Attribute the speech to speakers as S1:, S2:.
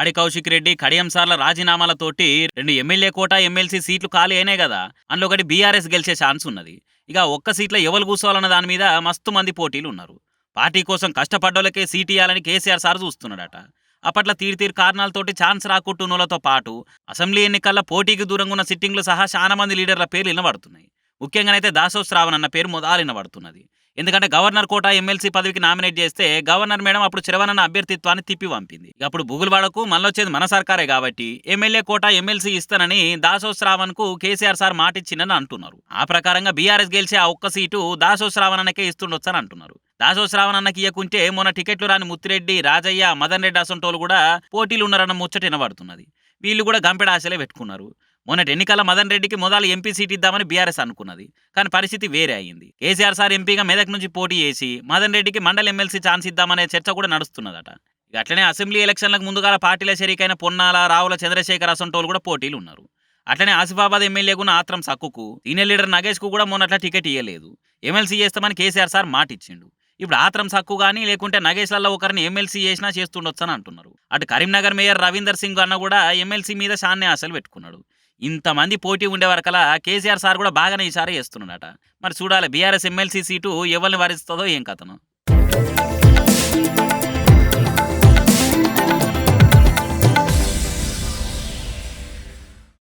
S1: పాడి కౌశిక్ రెడ్డి కడియం సార్ల రాజీనామాలతోటి 2 MLA quota, MLC సీట్లు ఖాళీ అయినాయి కదా. అందులో ఒకటి బీఆర్ఎస్ గెలిచే ఛాన్స్ ఉన్నది. ఇక ఒక్క సీట్లో ఎవరు కూర్చోవాలన్న దాని మీద మస్తు మంది పోటీలు ఉన్నారు. పార్టీ కోసం కష్టపడ్డోళ్ళకే సీట్ ఇయ్యాలని కేసీఆర్ సార్ చూస్తున్నాడట. అప్పట్లో తీరు తీరు కారణాలతోటి ఛాన్స్ రాకుంటున్నోళ్లతో పాటు అసెంబ్లీ ఎన్నికల్లో పోటీకి దూరంగా ఉన్న సిట్టింగ్లు సహా చాలా మంది లీడర్ల పేర్లు వినబడుతున్నాయి. ముఖ్యంగానైతే దాసో శ్రావణ్ అన్న పేరు మొదలు వినబడుతున్నది. ఎందుకంటే గవర్నర్ కోటా ఎమ్మెల్సీ పదవికి నామినేట్ చేస్తే గవర్నర్ మేడం అప్పుడు చిరవనన్న అభ్యర్థిత్వాన్ని తిప్పి పంపింది. అప్పుడు బుగులవాడకు మళ్ళొచ్చేది మన సర్కారే కాబట్టి ఎమ్మెల్యే కోటా ఎమ్మెల్సీ ఇస్తానని దాసో శ్రావణ్ కు కేసీఆర్ సార్ మాటిచ్చిందని అంటున్నారు. ఆ ప్రకారంగా బీఆర్ఎస్ గెలిచే ఆ ఒక్క సీటు దాసో శ్రావణ్ అన్నకే ఇస్తుండొచ్చని అంటున్నారు. దాసో శ్రావణ్ అన్నకి ఇయ్యకుంటే మొన్న టికెట్లు రాని ముత్తిరెడ్డి, రాజయ్య, మదన్ రెడ్డి అసంటోలు కూడా పోటీలు ఉన్నారన్న ముచ్చట వినబడుతున్నది. వీళ్ళు కూడా గంపెడ ఆశలే పెట్టుకున్నారు. మొన్నటి ఎన్నికల మదన్ రెడ్డికి మొదలు ఎంపీ సీట్ ఇద్దామని బీఆర్ఎస్ అనుకున్నది. కానీ పరిస్థితి వేరే అయింది. కేసీఆర్ సార్ ఎంపీగా మెదక్ నుంచి పోటీ చేసి మదన్ రెడ్డికి మండలి ఎమ్మెల్సీ ఛాన్స్ ఇద్దామనే చర్చ కూడా నడుస్తున్నదట. ఇక అట్లనే అసెంబ్లీ ఎలక్షన్లకు ముందుగా పార్టీల షరీకైన పొన్నాల, రావుల చంద్రశేఖర్ అసంటోలు కూడా పోటీలు ఉన్నారు. అట్లనే ఆసిఫాబాద్ ఎమ్మెల్యేకున్న ఆత్రం సక్కుకు, సీనియర్ లీడర్ నగేష్ కు కూడా మొన్నట్ల టికెట్ ఇవ్వలేదు. ఎమ్మెల్సీ చేస్తామని కేసీఆర్ సార్ మాట ఇచ్చిండు. ఇప్పుడు ఆత్రం సక్కు కానీ లేకుంటే నగేష్లలో ఒకరిని ఎమ్మెల్సీ చేసినా చేస్తుండొచ్చని అంటున్నారు. అటు కరీంనగర్ మేయర్ రవీందర్ సింగ్ అన్న కూడా ఎమ్మెల్సీ మీద షాన్నే ఆశలు పెట్టుకున్నాడు. ఇంతమంది పోటీ ఉండే వరకలా కేసీఆర్ సార్ కూడా బాగానే ఈసారి చేస్తున్నాడట. మరి చూడాలి బీఆర్ఎస్ ఎమ్మెల్సీ సీటు ఎవరిని వరిస్తుందో ఏం కథను.